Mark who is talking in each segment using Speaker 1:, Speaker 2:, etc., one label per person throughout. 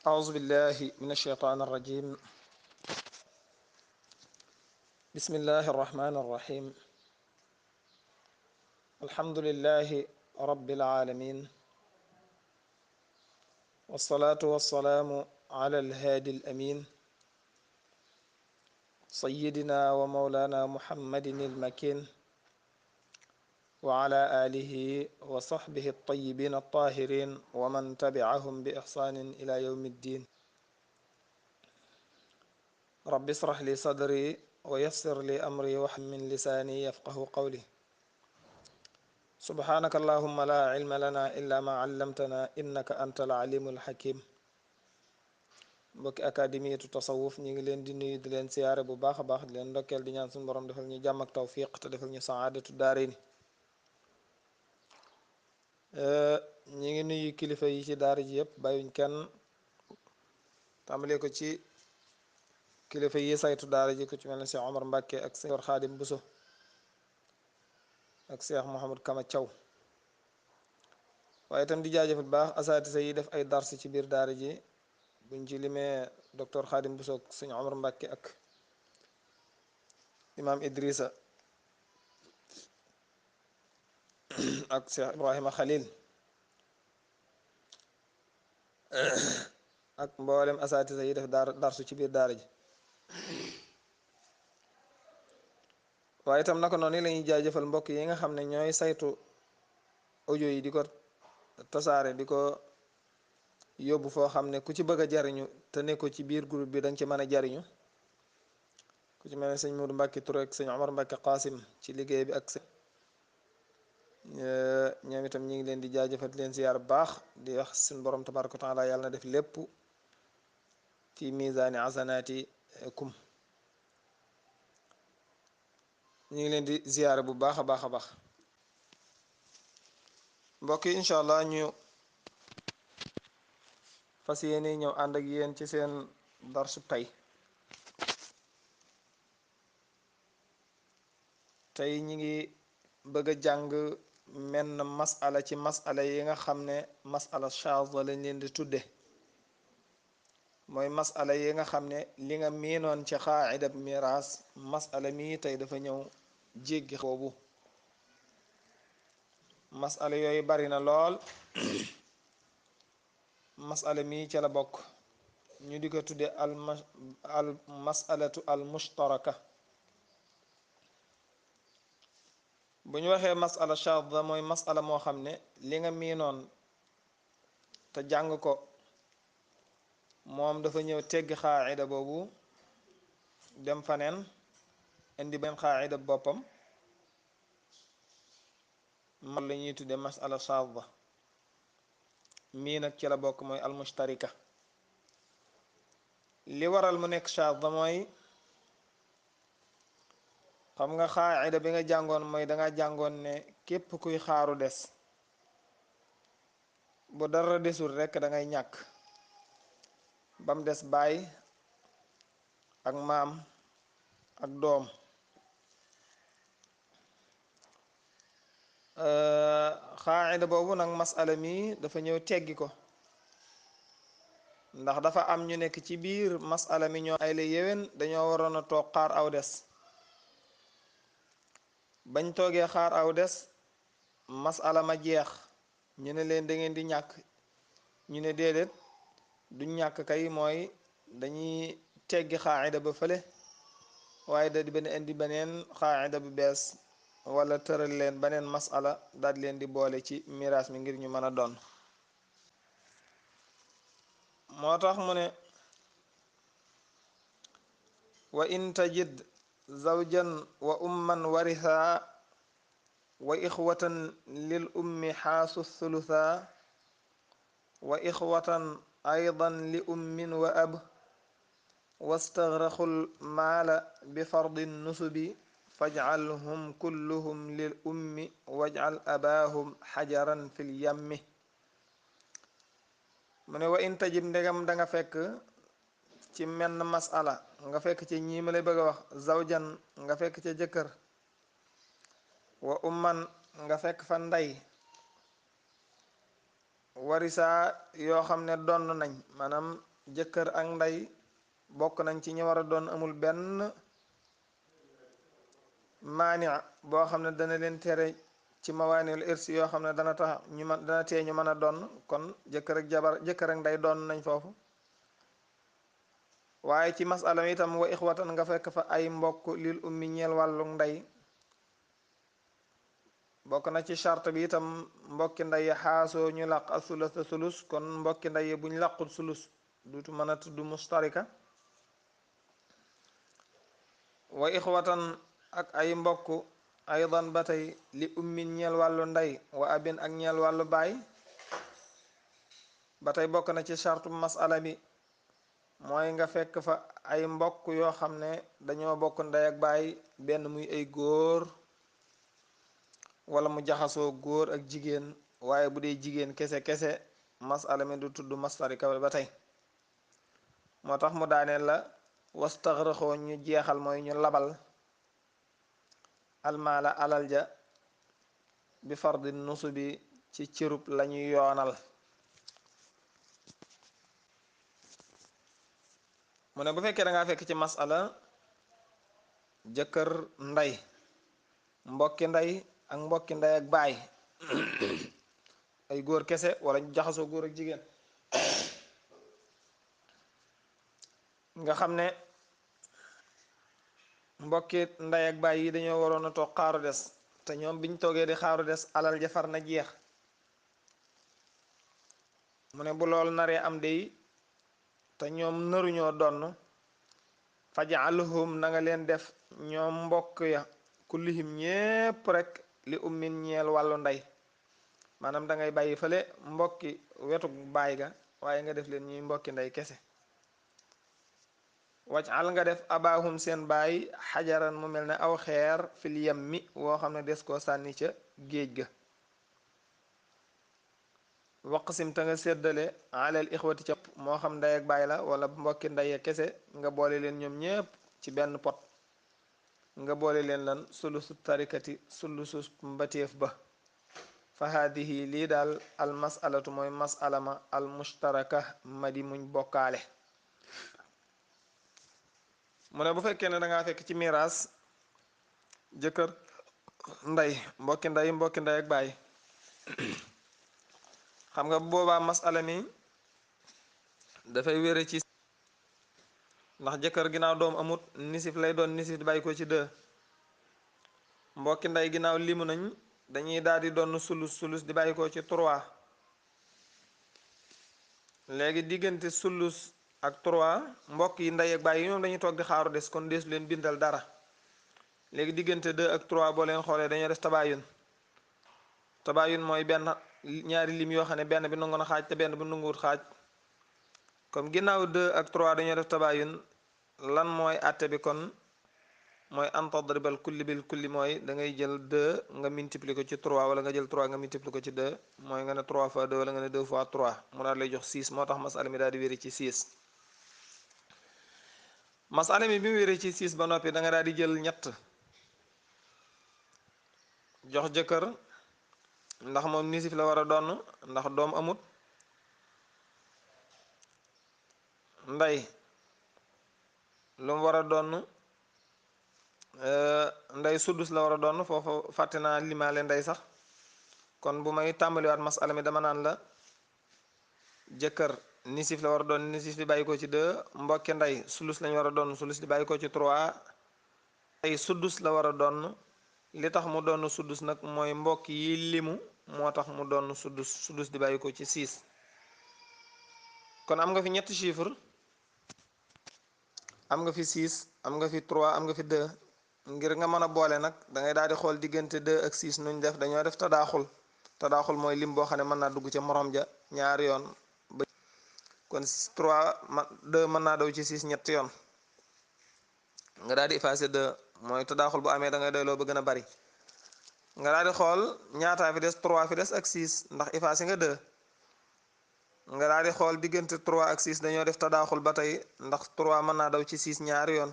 Speaker 1: أعوذ بالله من الشيطان الرجيم. بسم الله الرحمن الرحيم. الحمد لله رب العالمين، والصلاة والسلام على الهادي الأمين سيدنا ومولانا محمد المكين وعلى آله وصحبه الطيبين الطاهرين ومن تبعهم بإحسان إلى يوم الدين. رب اشرح لي صدري ويسر لي أمري واحلل من لساني يفقه قولي. سبحانك اللهم لا علم لنا إلا ما علمتنا إنك أنت العليم الحكيم. mbokki académie tasawuf ñi ngi leen di nuyu di leen siyaare bu baax a baax di leen ndokkeel di ñaan suñu borom defal ñu jàmm ak tawfiq te defal ñu saadatu daarayni. ñi ngi nuyu kilifa yi ci daara ji yëpp bàyyuñ kenn, tàmbale ko ci kilifa yi saytu daara ji ku ci mel ne Cheikh Omar Mbacke ak Cheikh Khadim Bousso ak Cheikh Mouhamad Kama Thiaw. waaye itam di jaajëfal baax asaatisa yi def ay dars ci biir daara ji, buñ ci limee docteur Khadim Bousso ak sëñ Omar Mbacke ak imam Idrissa ak Cheikh Ibrahima Khalil ak mboolem asaatisa yi def darsu ci biir daara ji. waaye itam naka noonu la ñuy jaajëfal mbokk yi nga xam ne ñooy saytu audio yi di ko tasaare, di ko yóbbu foo xam ne ku ci bëgg a jariñu te ne ko ci biir groupe bi dañ ci mën a jariñu, ku ci mel ne sëñ Moudou Mbacke Touré ak sëñ Omar Mbacke Qasim ci liggéey bi ak sëñ ñoom itam ñi ngi leen di jaajëfal di leen ziyaar bu baax di wax suñu borom tabaraka wa taala yàlla na def lépp fi misaani asanaati kum. ñu ngi leen di ziyaare bu baax a baax a baax. mbokk yi incha allah ñu fas yéene ñëw ànd ak yéen ci seen darsu tey ñi ngi bëgg a jàng menn masala ci masala yi nga xam ne masala shaadha lañ leen di tudde, mooy masala yi nga xam ne li nga miinoon ci xaaida miraas masala mii tey dafa ñëw jéggi boobu. masala yooyu bari na lool, masala mii ca la bokk, ñu di ko tudde al masalatu al mushtaraka. bu ñu waxee masala shaadha mooy masala moo xam ne li nga miinoon te jàng ko moom dafa ñëw teggi xaaida boobu dem faneen indi benn xaaida boppam, man la ñuy tudde masala shaadha. mii nag ci la bokk mooy al mushtarika. li waral mu nekk shaadha mooy xam nga xaaida bi nga jàngoon mooy danga jàngoon ne képp kuy xaaru des, bu dara desul rekk da ngay ñàkk, ba mu des baay ak maam ak doom. xaaida boobu nag masala mi dafa ñëw teggi ko, ndax dafa am ñu nekk ci biir masala mi ñoo ay la yéwén dañoo waroon a toog xaar aw des. bañ toogee xaar aw des masala ma jeex, ñu ne leen da ngeen di ñàkk, ñu ne déedéet du ñàkk kay, mooy dañuy teggi xaaida ba fële, waaye da di indi beneen xaaida bu bees wala tëral leen beneen masala daal leen di boole ci miraas mi ngir ñu mën a doon. moo tax mu ne wa in tajid zawjan wa umman waritha wa ixwatan lil ummi xaasu thulutha wa ixwatan aydan li ummin wa ab wastagraxul maala bi fardi nusubi fajcalhum kulluhum lil ummi wajcal abaahum xajaran fil yammi. mu ne wa in tajib ndegam danga fekk ci menn masala, nga fekk ci ñii ma lay bëgg a wax, zawjan nga fekk ca jëkkër, wa umman nga fekk fa ndey, warisa yoo xam ne donn nañ, maanaam jëkkër ak ndey bokk nañ ci ñi war a doon amul benn maani boo xam ne dana leen tere ci mawaanil irsi yoo xam ne dana tax ñu mën dana tee ñu mën a doon kon jëkkër ak jabar jëkkër ak ndey doon nañ foofu. waaye ci masala mi itam wa ixwatan nga fekk fa ay mbokk lil ummi ñeel wàllu ndey bokk na ci charte bi itam mbokki ndey xaasoo ñu làq ak sulus sulus kon mbokki ndey buñ làqut sulus duutu mën a tudd mustarika. wa ixwatan ak ay mbokk aydan ba tey li ummin ñeel wàllu ndey wa abin ak ñeel wàllu baay ba tey bokk na ci charte masala bi mooy nga fekk fa ay mbokk yoo xam ne dañoo bokk ndey ak baay benn muy ay góor wala mu jaxasoo góor ak jigéen waaye bu dee jigéen kese kese masala mi du tudd mastarika ba tey. moo tax mu daaneel la wastaxraxoo ñu jeexal mooy ñu labal almaala alal ja bi fardi nusu bi ci cërub lañuy yoonal. mu ne bu fekkee dangaa fekk ci masala jëkkër ndey mbokki ndey ak mbokki ndey ak baay ay góor kese wala ñu jaxasoo góor ak jigéen nga xam ne mbokki ndey ak baay yi dañoo waroon a toog xaaru des te ñoom biñ toogee di xaaru des alal ja far na jeex. mu ne bu lool naree am dey te ñoom naruñoo donn faj'alhum na nga leen def ñoom mbokk ya kullihim ñépp rek li ummin ñeel wàllu ndey maanaam dangay bàyyi fële mbokki wetu baay ga waaye nga def leen ñuy mbokki ndey kese. waj'al nga def abaahum seen baay xajaran mu mel ne aw xeer fil yammi woo xam ne des koo sànni ca géej ga. waqsim ta nga séddale alal ixwati ca moo xam ndey ak baay la wala mbokki ndey kese nga boole leen ñoom ñépp ci benn pot nga boole leen lan sulusu tarikati sulusu mbateef ba. fa haadihi lii daal al masalatu mooy masalama al mushtaraka madi muñ bokkaale. mu ne bu fekkee ne dangaa fekk ci miraas jëkkër ndey mbokki ndey ak baay xam nga boobaa masala mi dafay wére ci ndax jëkkër ginnaaw doom amut nisif lay doon nisif di bàyyi ko ci 2 mbokki ndey ginnaaw limu nañ dañuy daal di doon sulus di bàyyi ko ci 3. léegi diggante sulus ak 3 mbokk yi ndey ak baay yi ñoom dañuy toog di xaaru des kon deesu leen bindal dara. léegi diggante 2 ak 3 boo leen xoolee dañoo def tabaayun mooy benn ñaari lim yoo xam ne benn bi nangu na xaaj te benn bi nanguwut xaaj. comme ginnaaw 2 ak 3 dañoo def tabaayun lan mooy àtte bi kon mooy an tadribal kulli bil kulli mooy da ngay jël 2 nga multiplier ko ci 3 wala nga jël 3 nga multiplier ko ci 2 mooy nga ne 3 fois 2 wala nga ne 2 fois 3 mu daal lay jox 6 moo tax masala mi daal di wéri ci 6. masala mi bi mu wéri ci 6 ba noppi da nga daal di jël ñett jox jëkkër ndax moom nisif la war a doon ndax doom amut. ndey lu mu war a doon ndey suddus la war a doon foofu fàtte naa limaale ndey sax kon bu may tàmbaliwaat masala mi dama naan la jëkkër nisif la war a doon nisif di bàyyi ko ci 2 mbokki ndey sulus lañ war a doon sulus di bàyyi ko ci 3. ndey suddus la war a doon li tax mu doon suddus nag mooy mbokk yi limu moo tax mu doon suddus di bàyyi ko ci 6. kon am nga fi ñetti chiffre am nga fi 6 am nga fi 3 am nga fi 2 ngir nga mën a boole nag da ngay daal di xool diggante 2 ak 6 nuñ def dañoo def tadaaxul mooy lim boo xam ne mën naa dugg ca morom ja ñaari yoon ba kon 2 mën naa daw ci 6 ñetti yoon nga daal di effacer 2 mooy tadaaxul bu amee da ngay doyloo ba gën a bari nga daal di xool ñaataa fi des 3 fi des ak 6 ndax effacer nga 2 nga daal di xool diggante 3 ak 6 dañoo def tadaaxul ba tey ndax 3 mën naa daw ci 6 ñaari yoon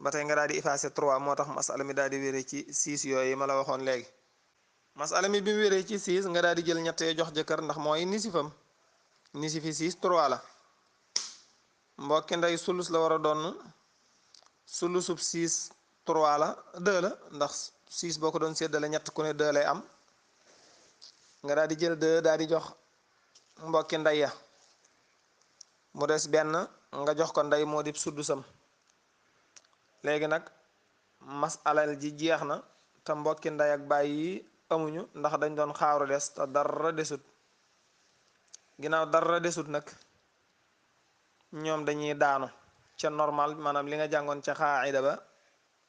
Speaker 1: ba tey nga daal di effacer 3 moo tax masala mi daal di wéree ci 6 yooyu ma la waxoon léegi. masala mi bi mu wéree ci 6 nga daal di jël ñettee jox jëkkër ndax mooy nisifam nisifi 6 3 la mbokki ndey sulus la war a doon sulusub 6 3 la 2 la ndax 6 boo ko doon séddale ñett ku ne 2 lay am nga daal di jël 2 daal di jox mbokki ndey ya mu des benn nga jox ko ndey moo di suddusam léegi nag alal ji jeex na te mbokki ndey ak baay yi amuñu ndax dañ doon xaaru des te dara desut ginnaaw dara desut nag ñoom dañuy daanu ca normal maanaam li nga jàngoon ca xaayida ba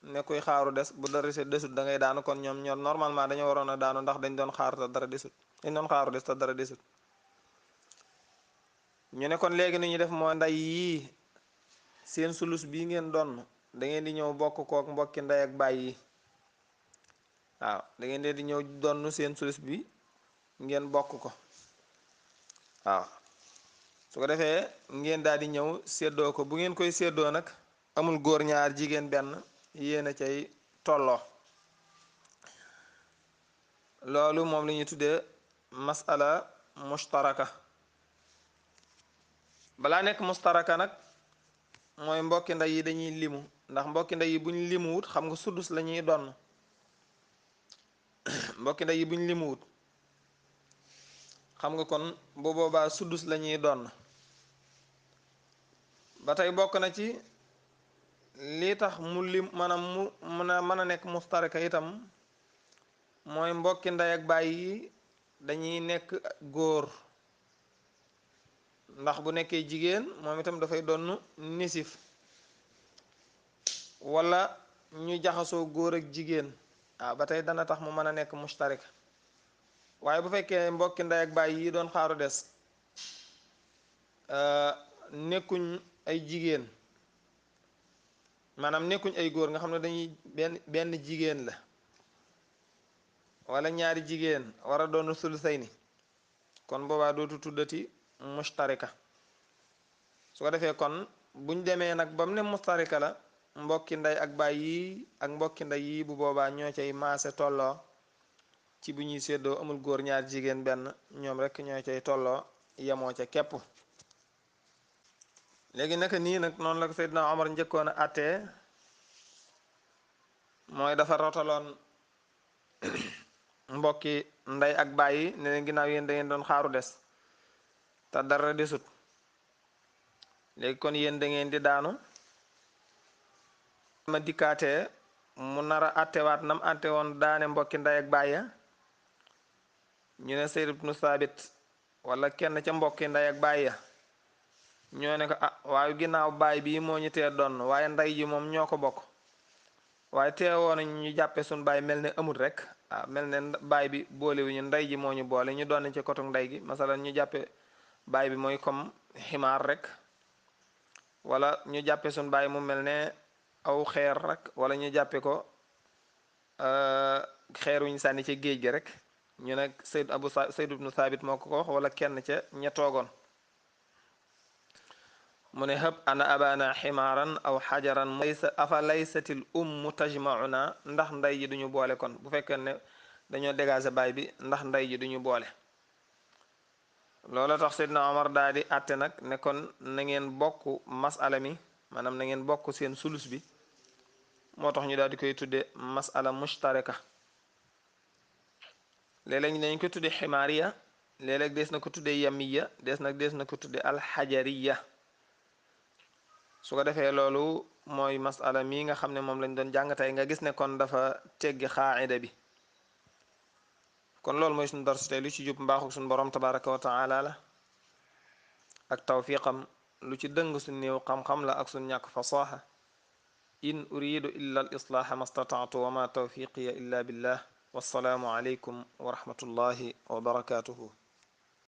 Speaker 1: ne kuy xaaru des bu dara desut da ngay daanu kon ñoom ñoom normalement dañoo waroon a daanu ndax dañ doon xaar te dara desut dañ doon xaaru des te dara desut ñu ne kon léegi ni ñu def moo ndey yii seen sulus bii ngeen doon da ngeen di ñëw bokk kook mbokki ndey ak baay yi waaw da ngeen di ñëw donn seen sulus bi ngeen bokk ko waaw su ko defee ngeen daal di ñëw séddoo ko bu ngeen koy séddoo nag amul góor ñaar jigéen benn yéen a cay tolloo loolu moom la ñuy tuddee masala mushtaraka balaa nekk mustaraka nag mooy mbokki ndey yi dañuy limu ndax mbokki ndey yi buñ limuwut xam nga suddus la ñuy donn mbokki ndey yi buñ limuwut xam nga kon bu boobaa suddus la ñuy donn ba tey bokk na ci lii tax mu lim maanaam mu mën a nekk mustaraka itam mooy mbokki ndey ak baay yi dañuy nekk góor ndax bu nekkee jigéen moom itam dafay donn nisif wala ñu jaxasoo góor ak jigéen waaw ba tey dana tax mu mën a nekk mushtarik waaye bu fekkee mbokki ndey ak baay yi doon xaaru des nekkuñ ay jigéen maanaam nekkuñ ay góor nga xam ne dañuy benn jigéen la wala ñaari jigéen war a doon sulusayni kon boobaa dootu tuddati mushtarika su ko defee kon buñ demee nag ba mu ne mustarika la mbokki ndey ak baay yi ak mbokki ndey yi bu boobaa ñoo cay maase tolloo ci bu ñuy séddoo amul góor ñaar jigéen benn ñoom rek ñoo cay tolloo yemoo ca képp léegi naka nii nag noonu la ko Seydina Omar njëkkoon a àttee mooy dafa rotaloon mbokki ndey ak baay yi ne leen ginnaaw yéen da ngeen doon xaaru des te dara desut léegi kon yéen da ngeen di daanu ma dikkaatee mu nar a àttewaat nam àtte woon daane mbokki ndey ak baay ya ñu ne Zayd ibnu Saabit wala kenn ca mbokki ndey ak baay ya ñoo ne ko ah waaye ginnaaw baay bii moo ñu tee doon waaye ndey ji moom ñoo ko bokk waaye teewoon ñu jàppe suñ baay mel ne amul rek ah mel ne baay bi boolewuñu ndey ji moo ñu boole ñu doon ci kotuk ndey gi masalan ñu jàppe baay bi mooy comme ximaar rek wala ñu jàppe suñ baay mu mel ne aw xeer rek wala ñu jàppe ko xeer wuñu sànni ca géej gi rek ñu ne Zayd ibnu Saabit moo ko wax wala kenn ca ña toogoon mu ne hëb ana abana ximaaran aw xajaran afa laysatil ummu tajmauna ndax ndey ji duñu boole kon bu fekkee ne dañoo dégager baay bi ndax ndey ji duñu boole loolu tax Seydina Omar daal di àtte nag ne kon na ngeen bokk masala mi maanaam na ngeen bokk seen sulus bi moo tax ñu daal di koy tudde masala mushtarika léeg-léeg dañ ko tudde ximaariya léeg-léeg des na ko tudde yamiya des na ko tudde alxajariya su ko defee loolu mooy masala mii nga xam ne moom lañ doon jàng tey nga gis ne kon dafa teggi xaaida bi kon loolu mooy suñu darsu tey lu ci jub mbaaxu suñu borom tabaraka wa taala la ak tawfiqam lu ci dëng suñ néew xam-xam la ak suñ ñàkk fasaxa in uridu illa al islaaha ma stataatu wa ma tawfiqiya illa billah wassalaamu alaykum wa rahmatullahi wa barakatuhu